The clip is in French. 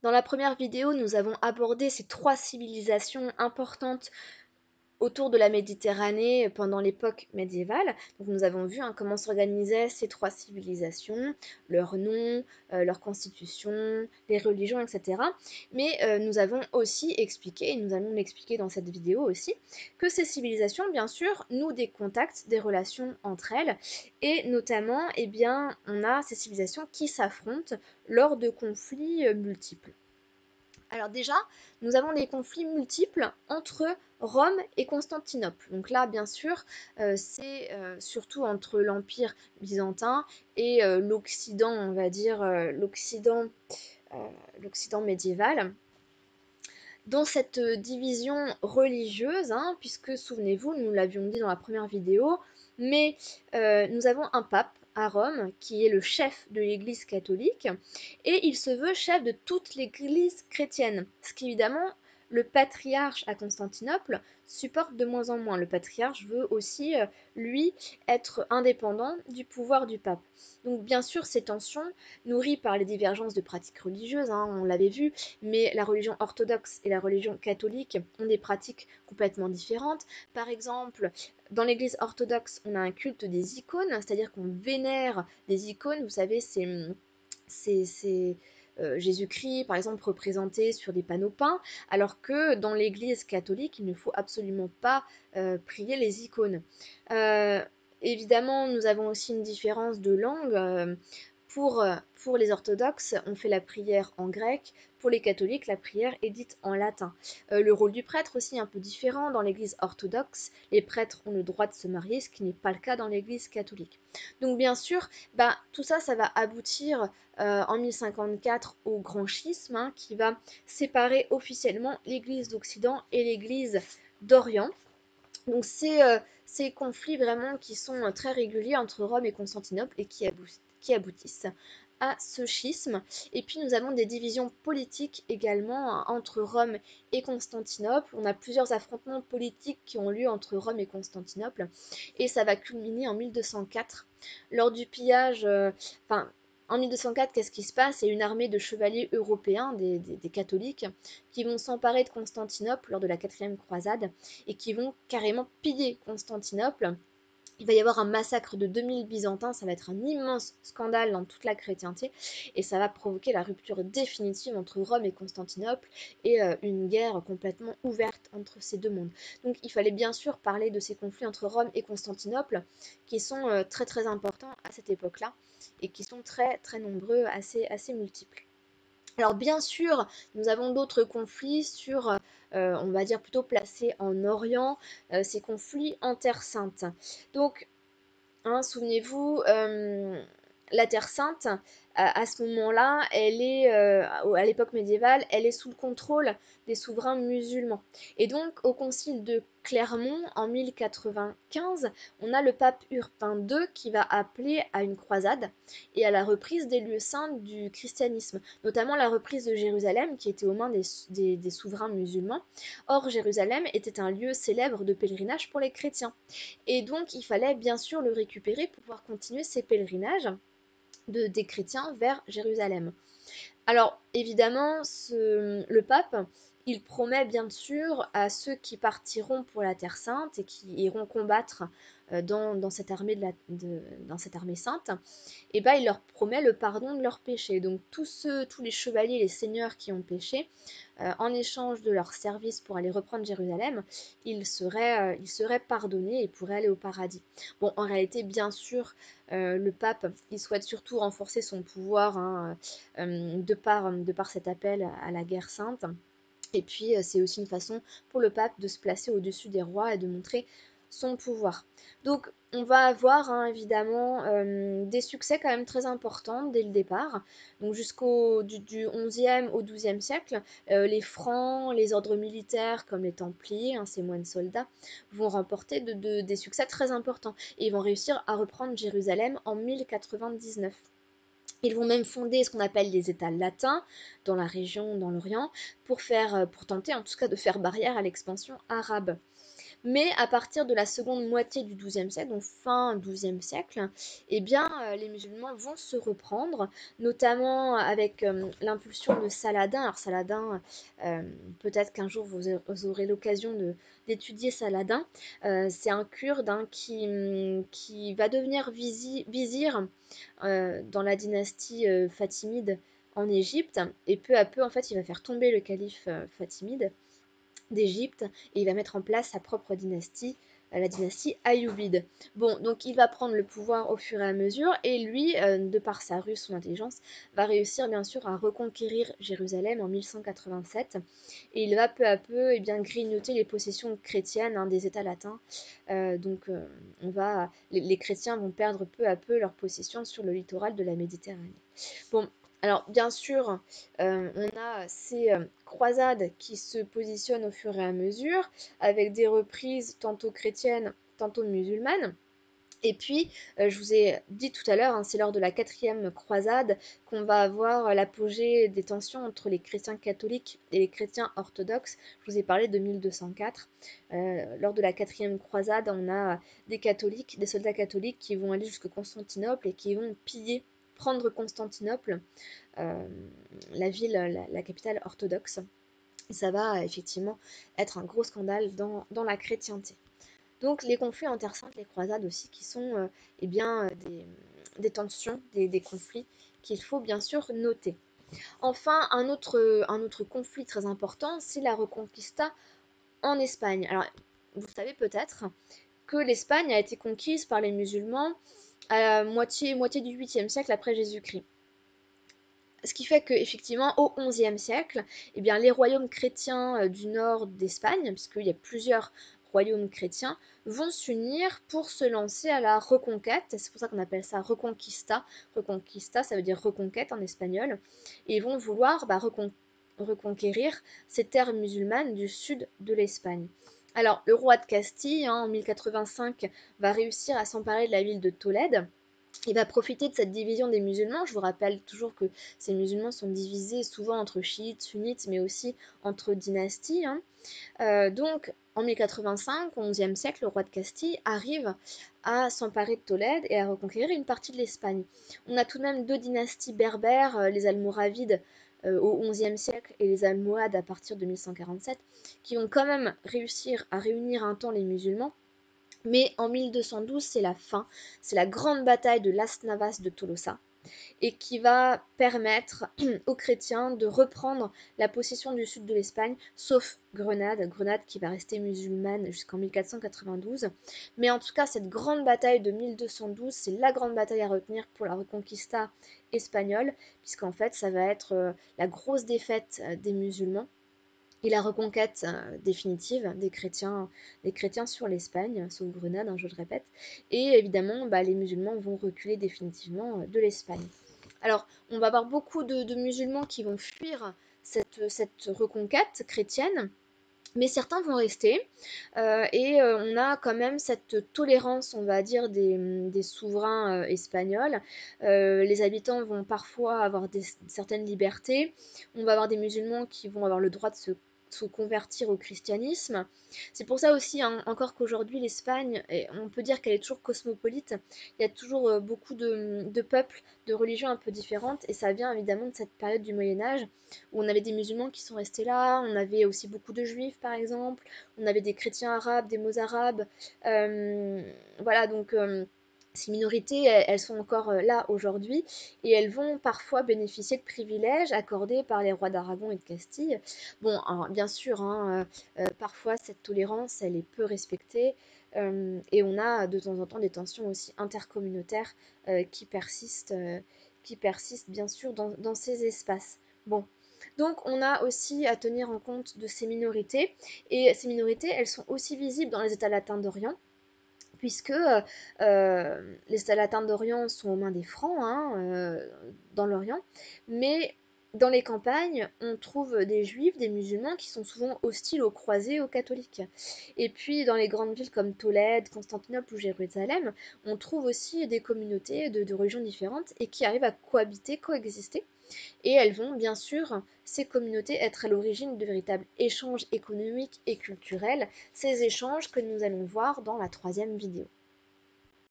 Dans la première vidéo, nous avons abordé ces trois civilisations importantes autour de la Méditerranée pendant l'époque médiévale. Donc nous avons vu comment s'organisaient ces trois civilisations, leurs noms, leur constitution, les religions, etc. Mais nous avons aussi expliqué, et nous allons l'expliquer dans cette vidéo aussi, que ces civilisations, bien sûr, nouent des contacts, des relations entre elles, et notamment, eh bien, on a ces civilisations qui s'affrontent lors de conflits multiples. Alors déjà, nous avons des conflits multiples entre Rome et Constantinople. Donc là, bien sûr, c'est surtout entre l'Empire byzantin et l'Occident, on va dire, l'Occident médiéval. Dans cette division religieuse, hein, puisque souvenez-vous, nous l'avions dit dans la première vidéo, mais nous avons un pape à Rome qui est le chef de l'Église catholique et il se veut chef de toute l'Église chrétienne. Ce qu'évidemment le patriarche à Constantinople supporte de moins en moins. Le patriarche veut aussi, lui, être indépendant du pouvoir du pape. Donc bien sûr, ces tensions, nourries par les divergences de pratiques religieuses, hein, on l'avait vu, mais la religion orthodoxe et la religion catholique ont des pratiques complètement différentes. Par exemple, dans l'église orthodoxe, on a un culte des icônes, c'est-à-dire qu'on vénère des icônes, vous savez, c'est Jésus-Christ, par exemple, représenté sur des panneaux peints, alors que dans l'église catholique, il ne faut absolument pas prier les icônes. Euh, Évidemment, nous avons aussi une différence de langue. Pour les orthodoxes, on fait la prière en grec. Pour les catholiques, la prière est dite en latin. Le rôle du prêtre aussi est un peu différent. Dans l'église orthodoxe, les prêtres ont le droit de se marier, ce qui n'est pas le cas dans l'église catholique. Donc bien sûr, bah, tout ça, ça va aboutir en 1054 au grand schisme, hein, qui va séparer officiellement l'église d'Occident et l'église d'Orient. Donc c'est ces conflits vraiment qui sont très réguliers entre Rome et Constantinople et qui aboutissent à ce schisme. Et puis nous avons des divisions politiques également, hein, entre Rome et Constantinople. On a plusieurs affrontements politiques qui ont lieu entre Rome et Constantinople et ça va culminer en 1204 lors du pillage. Enfin, en 1204, qu'est-ce qui se passe? C'est une armée de chevaliers européens, des catholiques, qui vont s'emparer de Constantinople lors de la quatrième croisade et qui vont carrément piller Constantinople. Il va y avoir un massacre de 2000 Byzantins, ça va être un immense scandale dans toute la chrétienté et ça va provoquer la rupture définitive entre Rome et Constantinople et une guerre complètement ouverte entre ces deux mondes. Donc il fallait bien sûr parler de ces conflits entre Rome et Constantinople qui sont très très importants à cette époque-là et qui sont très très nombreux, assez multiples. Alors bien sûr, nous avons d'autres conflits sur, on va dire plutôt placés en Orient, ces conflits en Terre Sainte. Donc, hein, souvenez-vous, la Terre Sainte, à ce moment-là, elle est, à l'époque médiévale, elle est sous le contrôle des souverains musulmans. Et donc, au concile de Clermont, en 1095, on a le pape Urbain II qui va appeler à une croisade et à la reprise des lieux saints du christianisme, notamment la reprise de Jérusalem qui était aux mains des souverains musulmans. Or, Jérusalem était un lieu célèbre de pèlerinage pour les chrétiens. Et donc, il fallait bien sûr le récupérer pour pouvoir continuer ces pèlerinages des chrétiens vers Jérusalem. Alors, évidemment, le pape, il promet bien sûr à ceux qui partiront pour la Terre Sainte et qui iront combattre dans cette armée, dans cette armée sainte, et ben, il leur promet le pardon de leurs péchés. Donc tous les chevaliers, les seigneurs qui ont péché, en échange de leur service pour aller reprendre Jérusalem, ils seraient pardonnés et pourraient aller au paradis. Bon, en réalité, bien sûr, le pape, il souhaite surtout renforcer son pouvoir, hein, de par cet appel à la guerre sainte. Et puis, c'est aussi une façon pour le pape de se placer au-dessus des rois et de montrer son pouvoir. Donc, on va avoir, hein, évidemment, des succès quand même très importants dès le départ. Donc, du 11e au 12e siècle, les Francs, les ordres militaires comme les Templiers, hein, ces moines soldats, vont remporter des succès très importants. Et ils vont réussir à reprendre Jérusalem en 1099. Ils vont même fonder ce qu'on appelle des États latins dans la région, dans l'Orient, pour tenter en tout cas de faire barrière à l'expansion arabe. Mais à partir de la seconde moitié du XIIe siècle, donc fin XIIe siècle, eh bien, les musulmans vont se reprendre, notamment avec l'impulsion de Saladin. Alors Saladin, peut-être qu'un jour vous aurez l'occasion d'étudier Saladin. C'est un Kurde hein, qui va devenir vizir dans la dynastie fatimide en Égypte, et peu à peu, en fait, il va faire tomber le calife fatimide d'Égypte et il va mettre en place sa propre dynastie, la dynastie Ayoubide. Bon, donc il va prendre le pouvoir au fur et à mesure et lui, de par sa ruse, son intelligence, va réussir bien sûr à reconquérir Jérusalem en 1187 et il va peu à peu bien, grignoter les possessions chrétiennes hein, des États latins. Les chrétiens vont perdre peu à peu leurs possessions sur le littoral de la Méditerranée. Bon, alors bien sûr, on a ces croisades qui se positionnent au fur et à mesure, avec des reprises tantôt chrétiennes, tantôt musulmanes. Et puis, je vous ai dit tout à l'heure, hein, c'est lors de la 4e croisade qu'on va avoir l'apogée des tensions entre les chrétiens catholiques et les chrétiens orthodoxes. Je vous ai parlé de 1204. Lors de la 4e croisade, on a des catholiques, des soldats catholiques qui vont aller jusqu'à Constantinople et qui vont prendre Constantinople, la ville, la capitale orthodoxe. Et ça va effectivement être un gros scandale dans la chrétienté. Donc les conflits intersaintes, les croisades aussi, qui sont des tensions, des conflits qu'il faut bien sûr noter. Enfin, un autre conflit très important, c'est la Reconquista en Espagne. Alors, vous savez peut-être que l'Espagne a été conquise par les musulmans à la moitié du 8e siècle après Jésus-Christ. Ce qui fait qu'effectivement, au XIe siècle, eh bien, les royaumes chrétiens du nord d'Espagne, puisqu'il y a plusieurs royaumes chrétiens, vont s'unir pour se lancer à la reconquête. C'est pour ça qu'on appelle ça reconquista. Reconquista, ça veut dire reconquête en espagnol. Et ils vont vouloir reconquérir ces terres musulmanes du sud de l'Espagne. Alors, le roi de Castille, hein, en 1085, va réussir à s'emparer de la ville de Tolède. Il va profiter de cette division des musulmans. Je vous rappelle toujours que ces musulmans sont divisés souvent entre chiites, sunnites, mais aussi entre dynasties. Hein. Donc, en 1085, au XIe siècle, le roi de Castille arrive à s'emparer de Tolède et à reconquérir une partie de l'Espagne. On a tout de même deux dynasties berbères, les Almoravides au XIe siècle et les Almohades à partir de 1147, qui vont quand même réussir à réunir un temps les musulmans. Mais en 1212, c'est la fin, c'est la grande bataille de Las Navas de Tolosa, et qui va permettre aux chrétiens de reprendre la possession du sud de l'Espagne, sauf Grenade, Grenade qui va rester musulmane jusqu'en 1492. Mais en tout cas, cette grande bataille de 1212, c'est la grande bataille à retenir pour la Reconquista espagnole, puisqu'en fait, ça va être la grosse défaite des musulmans et la reconquête définitive des chrétiens sur l'Espagne, sauf Grenade, hein, je le répète. Et évidemment, les musulmans vont reculer définitivement de l'Espagne. Alors, on va avoir beaucoup de musulmans qui vont fuir cette reconquête chrétienne, mais certains vont rester. On a quand même cette tolérance, on va dire, des souverains espagnols. Les habitants vont parfois avoir certaines libertés. On va avoir des musulmans qui vont avoir le droit de se convertir au christianisme. C'est pour ça aussi, hein, encore qu'aujourd'hui, l'Espagne, on peut dire qu'elle est toujours cosmopolite. Il y a toujours beaucoup de peuples, de religions un peu différentes, et ça vient évidemment de cette période du Moyen-Âge, où on avait des musulmans qui sont restés là, on avait aussi beaucoup de juifs par exemple, on avait des chrétiens arabes, des mozarabes, voilà donc ces minorités, elles sont encore là aujourd'hui et elles vont parfois bénéficier de privilèges accordés par les rois d'Aragon et de Castille. Bon, alors, bien sûr, hein, parfois cette tolérance, elle est peu respectée et on a de temps en temps des tensions aussi intercommunautaires qui persistent bien sûr dans ces espaces. Bon, donc on a aussi à tenir en compte de ces minorités, et ces minorités, elles sont aussi visibles dans les États latins d'Orient, puisque les États latins d'Orient sont aux mains des Francs, hein, dans l'Orient, mais Dans les campagnes, on trouve des juifs, des musulmans qui sont souvent hostiles aux croisés, aux catholiques. Et puis dans les grandes villes comme Tolède, Constantinople ou Jérusalem, on trouve aussi des communautés de religions différentes et qui arrivent à cohabiter, coexister. Et elles vont bien sûr, ces communautés, être à l'origine de véritables échanges économiques et culturels, ces échanges que nous allons voir dans la troisième vidéo.